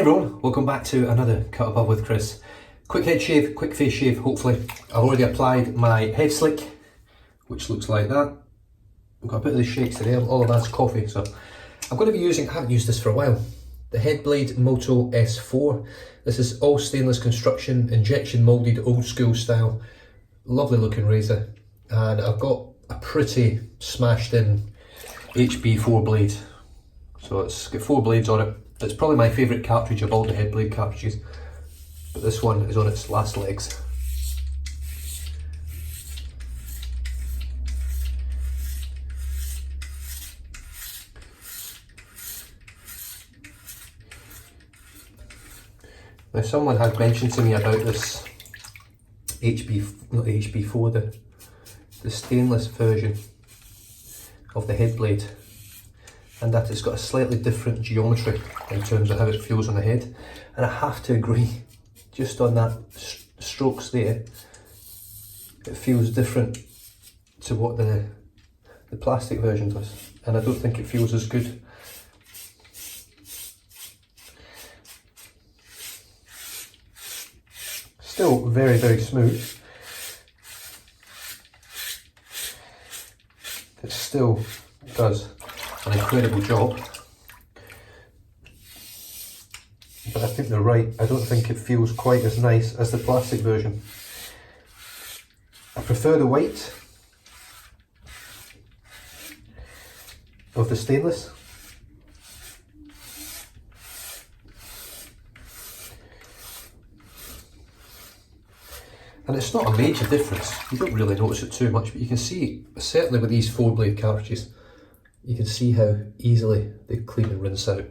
everyone, welcome back to another Cut Above with Chris. Quick head shave, quick face shave hopefully. I've already applied my head slick, which looks like that. I've got a bit of the shakes today, all of that's coffee, so I'm going to be using, I haven't used this for a while, the HeadBlade Moto S4. This is all stainless construction, injection moulded, old school style, lovely looking razor, and I've got a pretty smashed in HB4 blade. So it's got 4 blades on it. It's probably my favourite cartridge of all the HeadBlade cartridges, but this one is on its last legs. Now someone had mentioned to me about this not HB4, the stainless version of the HeadBlade, and that it's got a slightly different geometry in terms of how it feels on the head, and I have to agree, just on that strokes there, it feels different to what the plastic version does, and I don't think it feels as good. Still very, very smooth. It still does an incredible job, but I think they're right. I don't think it feels quite as nice as the plastic version. I prefer the weight of the stainless. And it's not a major difference, you don't really notice it too much, but you can see, certainly with these 4 blade cartridges, you can see how easily they clean and rinse out,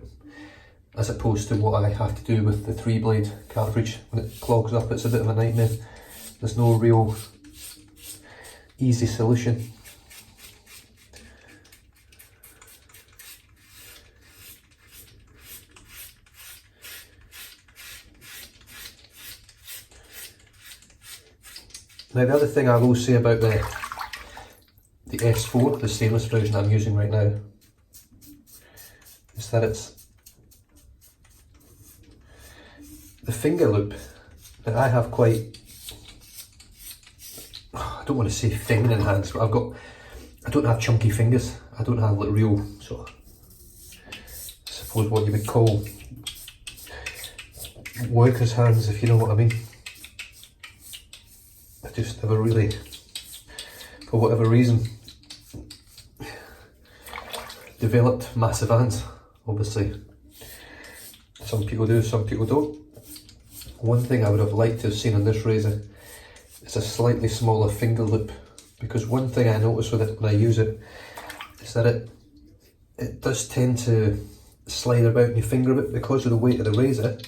as opposed to what I have to do with the 3 blade cartridge. When it clogs up, it's a bit of a nightmare. There's no real easy solution. Now the other thing I will say about the S4, the stainless version I'm using right now, is that it's the finger loop that I have quite, I don't want to say feminine hands, but I don't have chunky fingers. I don't have like real sort of, I suppose what you would call workers' hands, if you know what I mean. I just never really, for whatever reason, developed massive hands. Obviously, some people do, some people don't. One thing I would have liked to have seen on this razor is a slightly smaller finger loop, because one thing I notice with it when I use it is that it does tend to slide about in your finger a bit because of the weight of the razor.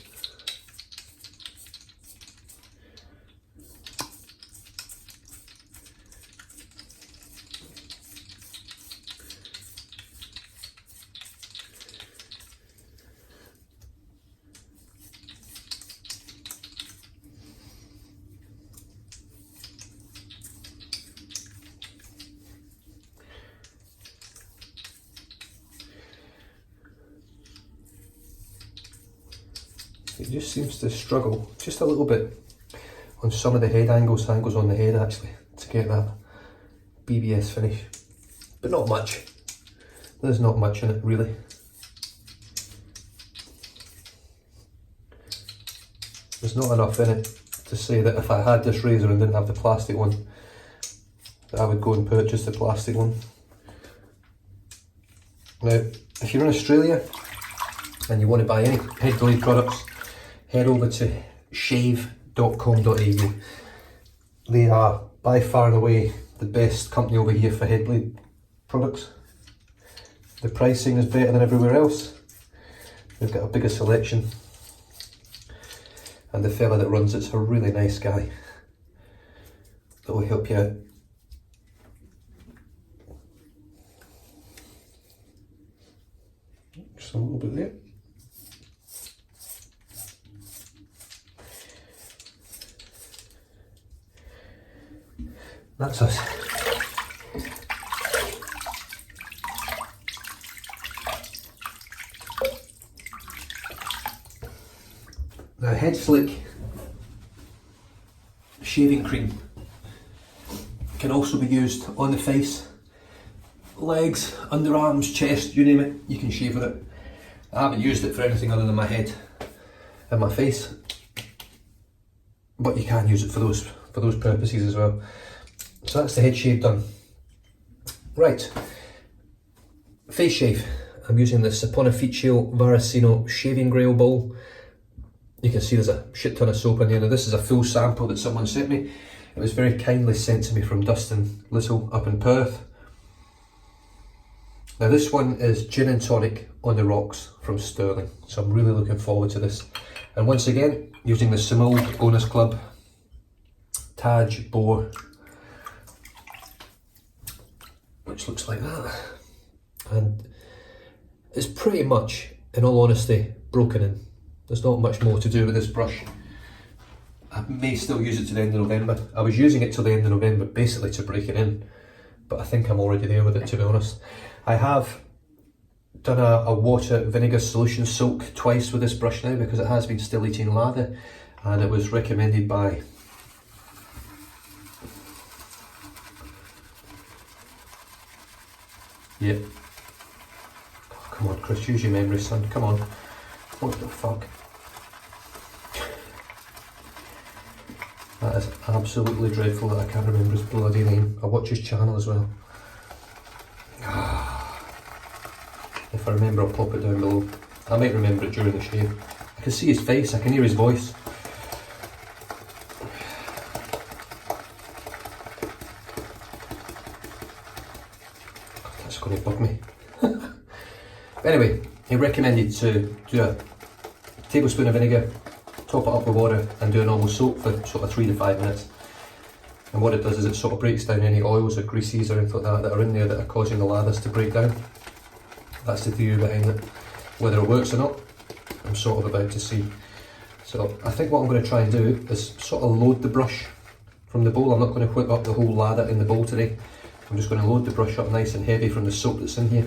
It just seems to struggle just a little bit on some of the head angles on the head actually, to get that BBS finish, but not much. There's not much in it really. There's not enough in it to say that if I had this razor and didn't have the plastic one, that I would go and purchase the plastic one. Now, if you're in Australia and you want to buy any HeadBlade products, head over to shave.com.au. They are by far and away the best company over here for HeadBlade products. The pricing is better than everywhere else. They've got a bigger selection, and the fella that runs it's a really nice guy that will help you out. Just a little bit there. That's us. Slick shaving cream. Can also be used on the face, legs, underarms, chest, you name it, you can shave with it. I haven't used it for anything other than my head and my face, but you can use it for those purposes as well. So that's the head shave done. Right, face shave. I'm using the Saponaficio Varasino shaving grail bowl. You can see there's a shit ton of soap in there. Now this is a full sample that someone sent me. It was very kindly sent to me from Dustin Little up in Perth. Now this one is gin and tonic on the rocks from Stirling, so I'm really looking forward to this. And once again, using the Semogue Owners Club Taj Boar, which looks like that. And it's pretty much, in all honesty, broken in. There's not much more to do with this brush. I may still use it to the end of November. I was using it till the end of November basically to break it in, but I think I'm already there with it, to be honest. I have done a water vinegar solution soak twice with this brush now because it has been still eating lather, and it was recommended by yep. Oh, come on, Chris, use your memory, son. Come on. What the fuck? That is absolutely dreadful that I can't remember his bloody name. I watch his channel as well. If I remember, I'll pop it down below. I might remember it during the shave. I can see his face, I can hear his voice. God, that's going to bug me. Anyway, he recommended to do a tablespoon of vinegar, top it up with water and do a normal soak for sort of 3 to 5 minutes. And what it does is it sort of breaks down any oils or greases or anything like that are in there that are causing the lathers to break down. That's the theory behind it. Whether it works or not, I'm sort of about to see. So I think what I'm going to try and do is sort of load the brush from the bowl. I'm not going to whip up the whole lather in the bowl today. I'm just going to load the brush up nice and heavy from the soap that's in here,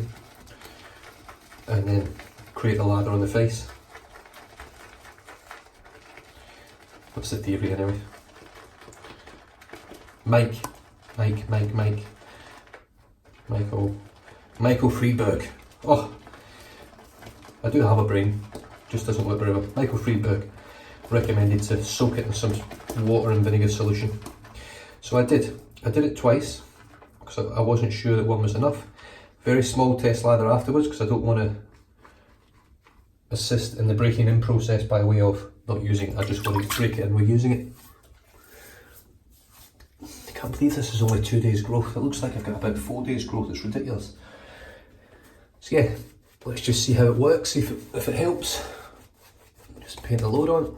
and then create the lather on the face. What's the theory anyway? Michael Friedberg. Oh, I do have a brain, just doesn't work very well. Michael Friedberg recommended to soak it in some water and vinegar solution. So I did it twice because I wasn't sure that one was enough. Very small test lather afterwards because I don't want to assist in the breaking in process by way of not using it. I just want to break it in with using it. I can't believe this is only 2 days growth. It looks like I've got about 4 days growth. It's ridiculous. So yeah, let's just see how it works, see if it helps. Just paint the load on.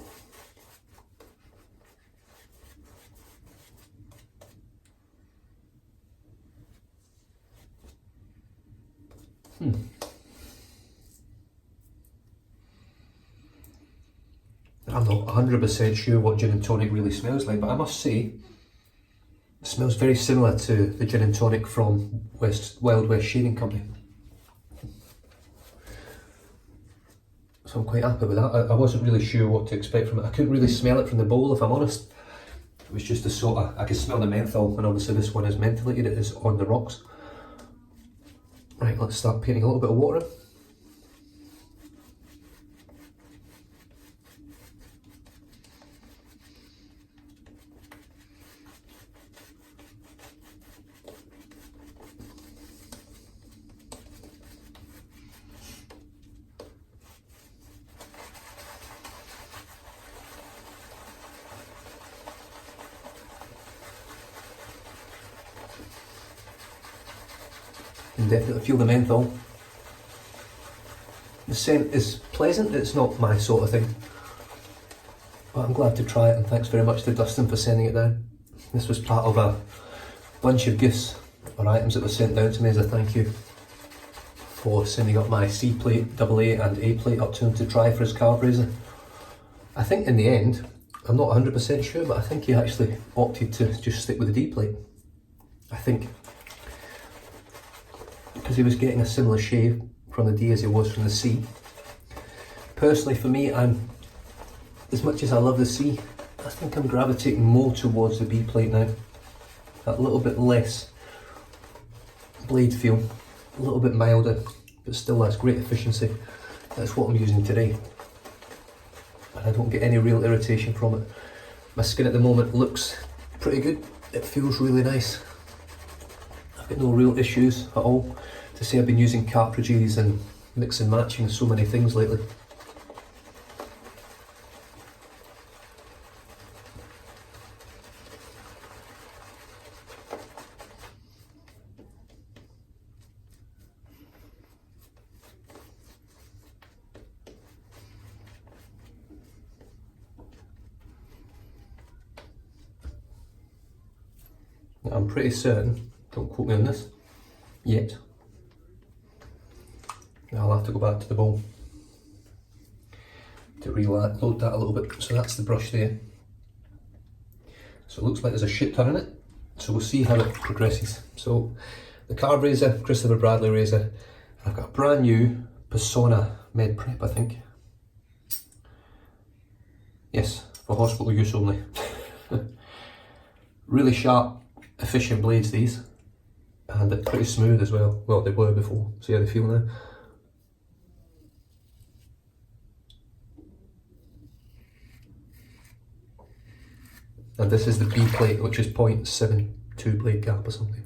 I'm not 100% sure what gin and tonic really smells like, but I must say it smells very similar to the gin and tonic from Wild West Shaving Company. So I'm quite happy with that. I wasn't really sure what to expect from it. I couldn't really smell it from the bowl, if I'm honest. It was just a sort of, I could smell the menthol, and obviously this one is mentholated, it is on the rocks. Right, let's start painting a little bit of water in. Definitely feel the menthol. The scent is pleasant, it's not my sort of thing, but I'm glad to try it, and thanks very much to Dustin for sending it down. This was part of a bunch of gifts or items that were sent down to me as a thank you for sending up my C plate, AA and A plate up to him to try for his Karve razor. I think in the end, I'm not 100% sure, but I think he actually opted to just stick with the D plate. I think. Because he was getting a similar shave from the D as he was from the C. Personally, for me, I'm as much as I love the C, I think I'm gravitating more towards the B plate now. That little bit less blade feel, a little bit milder, but still has great efficiency. That's what I'm using today. And I don't get any real irritation from it. My skin at the moment looks pretty good. It feels really nice. I've got no real issues at all. To say I've been using cartridges and mix and matching so many things lately. I'm pretty certain, don't quote me on this, yet. I'll have to go back to the bowl to reload that a little bit. So that's the brush there. So it looks like there's a shit ton in it. So we'll see how it progresses. So the Karve razor, Christopher Bradley razor. I've got a brand new Persona Med Prep, I think. Yes, for hospital use only. Really sharp, efficient blades these, and they're pretty smooth as well. Well, they were before. See how they feel now. And this is the B plate, which is 0.72 blade gap or something.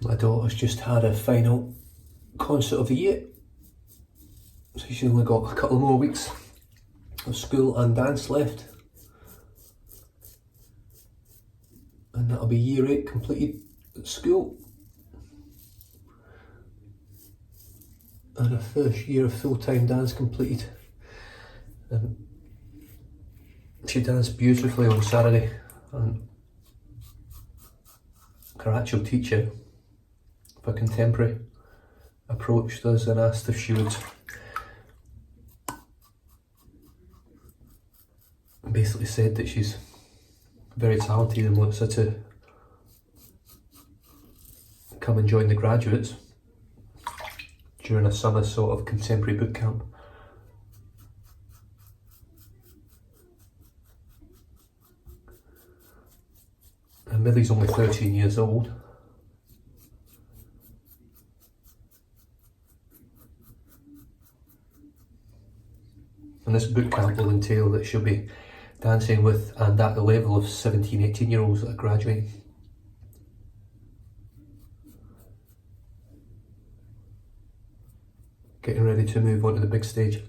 My daughter's just had a final concert of the year, so she's only got a couple more weeks of school and dance left, and that'll be year 8 completed at school, and her first year of full-time dance completed. And she danced beautifully on Saturday, and her actual teacher for contemporary approached us and asked if she would basically said that she's very talented and wants her to come and join the graduates during a summer sort of contemporary boot camp. And Millie's only 13 years old. And this boot camp will entail that she'll be dancing with and at the level of 17, 18 year olds that are graduating. Getting ready to move on to the big stage.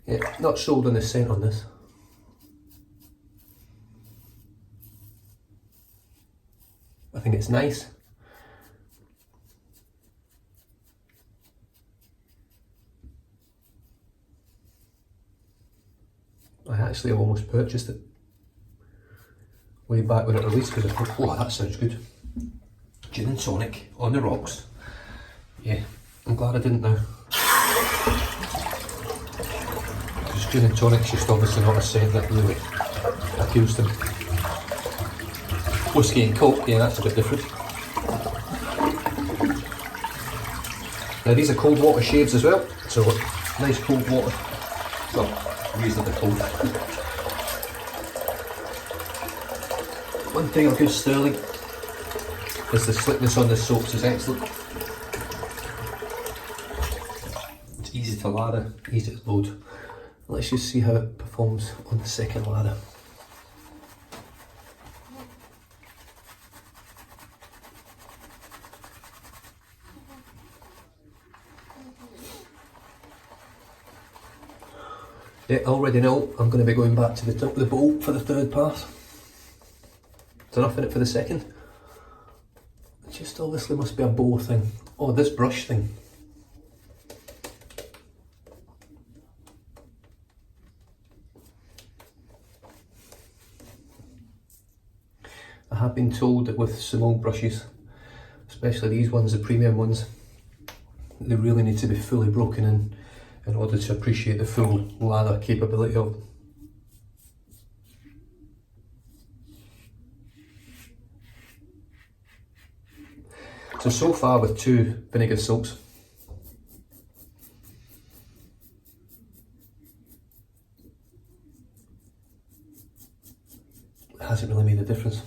Yeah, not sold on the scent on this. I think it's nice. I actually almost purchased it way back when it released because I thought, oh, that sounds good. Gin and tonic on the rocks. Yeah, I'm glad I didn't now. Because gin and tonic's just obviously not a scent that really appeals to me. Whiskey and coke, yeah, that's a bit different. Now these are cold water shaves as well, so nice cold water. Well, reasonably cold. One thing I'll give Stirling is the slickness on the soaps is excellent. It's easy to to lather, easy to load. Let's just see how it performs on the second lather. Yeah, I already know I'm going to be going back to the top of the bowl for the third pass. There's enough in it for the second. It just obviously must be a bow thing. Oh, this brush thing. I have been told that with Semogue brushes, especially these ones, the premium ones, they really need to be fully broken in order to appreciate the full lather capability of them. So far with 2 vinegar soaks, it hasn't really made a difference.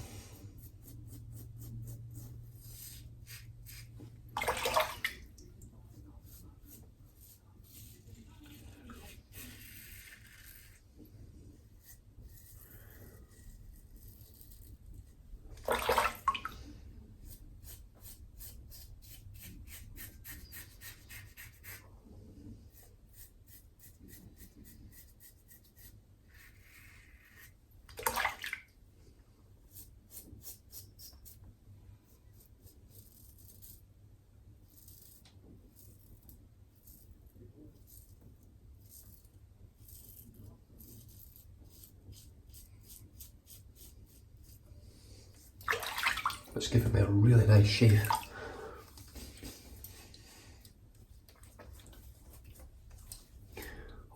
It's giving me a really nice shave.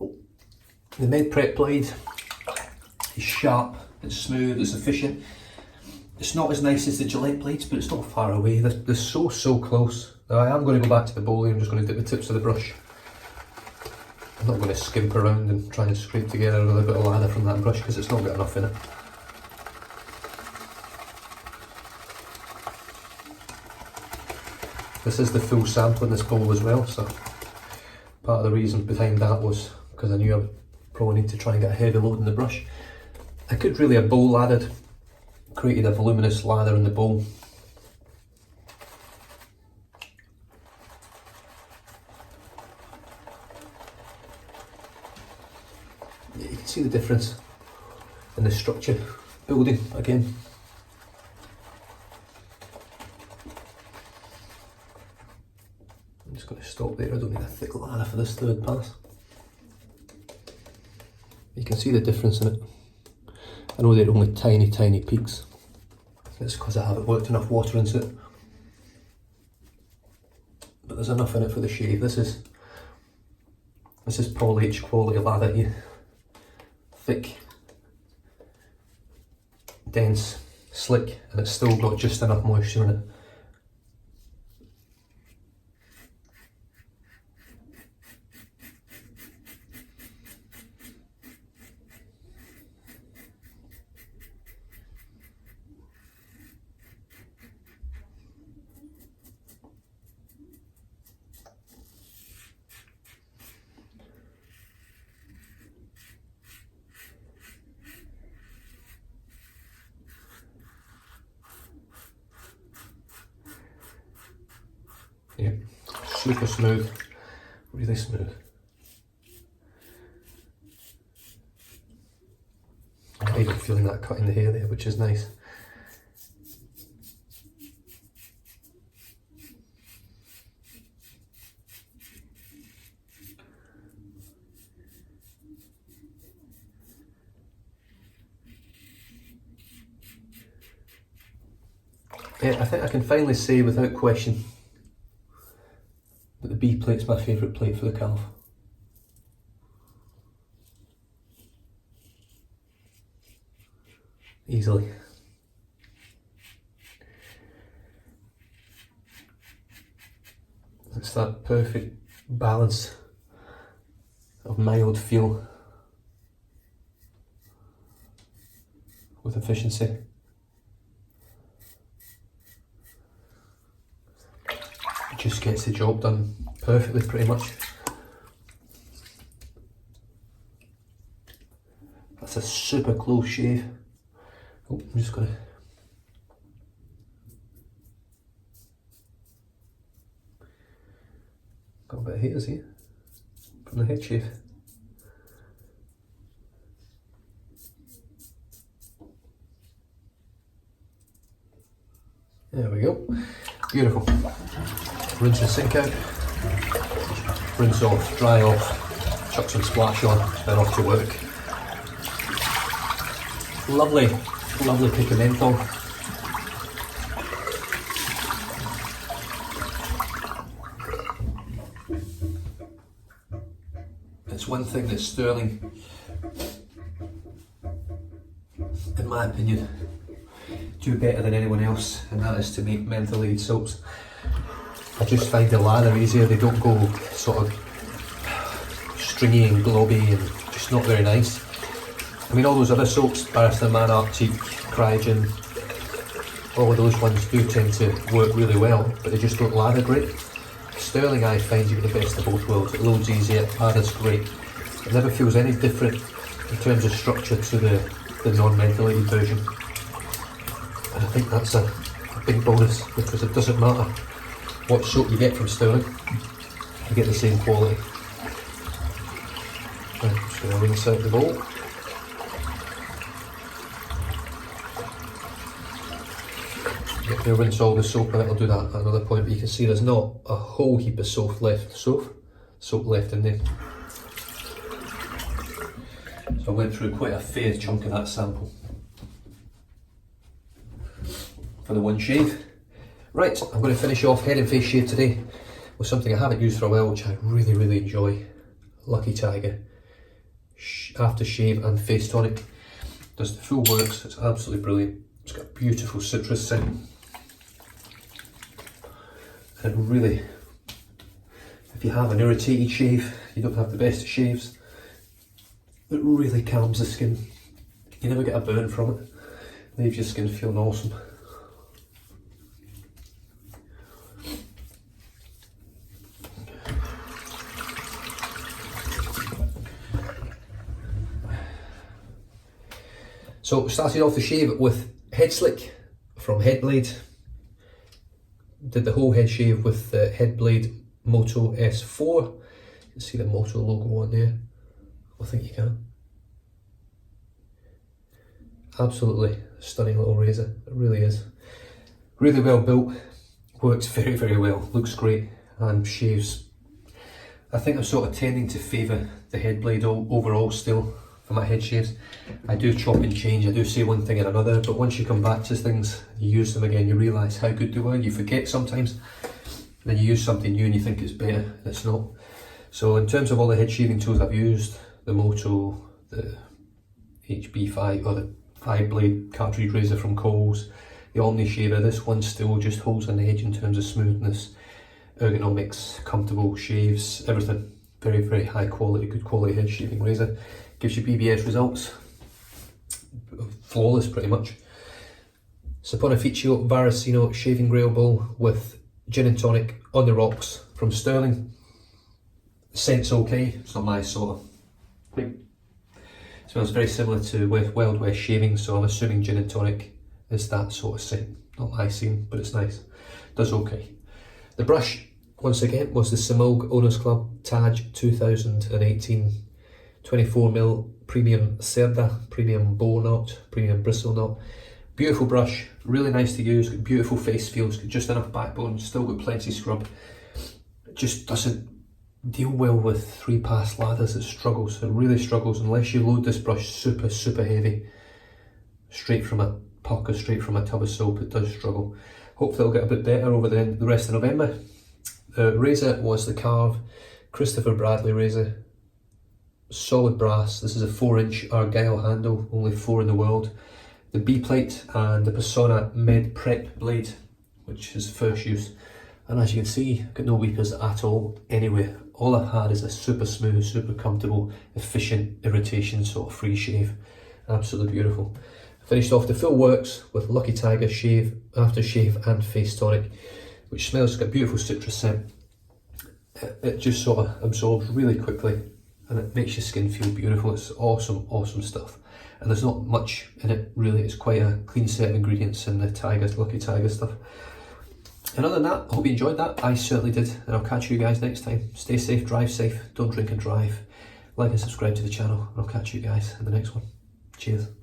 Oh, the HeadBlade blade is sharp, it's smooth, it's efficient. It's not as nice as the Gillette blades, but it's not far away. They're so close. Now I am going to go back to the bowl here. I'm just going to dip the tips of the brush. I'm not going to skimp around and try and scrape together a little bit of lather from that brush because it's not got enough in it. This is the full sample in this bowl as well, so part of the reason behind that was because I knew I probably need to try and get a heavy load in the brush. I could really have bowl lathered, created a voluminous lather in the bowl. Yeah, you can see the difference in the structure building again. I'm just going to stop there, I don't need a thick lather for this third pass. You can see the difference in it. I know they're only tiny peaks. It's because I haven't worked enough water into it. But there's enough in it for the shave. This is Paul H quality lather here. Thick, dense, slick, and it's still got just enough moisture in it. Yeah, super smooth, really smooth. I'm even feeling that cut in the hair there, which is nice. Yeah, I think I can finally say without question that the B plate's my favourite plate for the Karve. Easily. It's that perfect balance of mild feel with efficiency. It just gets the job done perfectly, pretty much. That's a super close shave. Oh, I'm just gonna. Got a bit of haters here from the head shave. There we go. Beautiful. Rinse the sink out. Rinse off, dry off, chuck some splash on, then off to work. Lovely, lovely pick of menthol. It's one thing that Stirling, in my opinion, do better than anyone else, and that is to make mentholated soaps. I just find the lather easier. They don't go sort of stringy and globby and just not very nice. I mean, all those other soaps, Barrister Man, Arctic, Cryogen, all of those ones do tend to work really well, but they just don't lather great. Stirling, I find, you get the best of both worlds. It loads easier, lathers great. It never feels any different in terms of structure to the non-mentholated version. And I think that's a big bonus, because it doesn't matter what soap you get from Stirling, you get the same quality. Right, I'm just going to rinse out the bowl. If you rinse all the soap out, I'll do that at another point, but you can see there's not a whole heap of soap left in there. So I went through quite a fair chunk of that sample for the one shave. Right, I'm going to finish off head and face shave today with something I haven't used for a while, which I really, really enjoy. Lucky Tiger aftershave and face tonic. Does the full works, it's absolutely brilliant. It's got a beautiful citrus scent. And really, if you have an irritated shave, you don't have the best of shaves, it really calms the skin. You never get a burn from it. Leaves your skin feeling awesome. So started off the shave with Head Slick from HeadBlade. Did the whole head shave with the HeadBlade Moto S4. You can see the Moto logo on there. I think you can. Absolutely stunning little razor, it really is. Really well built, works very, very well, looks great, and shaves. I think I'm sort of tending to favour the HeadBlade overall still for my head shaves. I do chop and change, I do say one thing and another, but once you come back to things, you use them again, you realise how good they were. You forget sometimes, then you use something new and you think it's better, and it's not. So in terms of all the head shaving tools I've used, the Moto, the HB5 or the 5-blade cartridge razor from Coles, the Omni shaver, this one still just holds an edge in terms of smoothness, ergonomics, comfortable shaves, everything. Very, very high quality, good quality head shaving razor. Gives you BBS results, flawless pretty much. Saponificio Varicino shaving grail bowl with gin and tonic on the rocks from Stirling. Scent's okay, it's not my sort of thing. Smells very similar to Wild West shaving, so I'm assuming gin and tonic is that sort of scent. Not my scene, but it's nice. Does okay. The brush, once again, was the Semogue Owners Club Taj 2018 24mm premium Cerda, premium bow knot, premium bristle knot. Beautiful brush, really nice to use, got beautiful face feels, got just enough backbone, still got plenty of scrub. It just doesn't deal well with 3-pass lathers, it struggles, it really struggles unless you load this brush super, super heavy. Straight from a puck or straight from a tub of soap, it does struggle. Hopefully it'll get a bit better over the rest of November. The razor was the Karve Christopher Bradley razor. Solid brass. This is a 4-inch Argyle handle, only 4 in the world. The B-plate and the Persona Med Prep blade, which is first use. And as you can see, I've got no weepers at all anywhere. All I've had is a super smooth, super comfortable, efficient, irritation sort of free shave. Absolutely beautiful. I finished off the full works with Lucky Tiger shave, aftershave and face tonic, which smells like a beautiful citrus scent. It just sort of absorbs really quickly and it makes your skin feel beautiful. It's awesome, awesome stuff. And there's not much in it really, it's quite a clean set of ingredients in the Lucky Tiger stuff. And other than that, I hope you enjoyed that. I certainly did, and I'll catch you guys next time. Stay safe, drive safe, don't drink and drive. Like and subscribe to the channel, and I'll catch you guys in the next one. Cheers.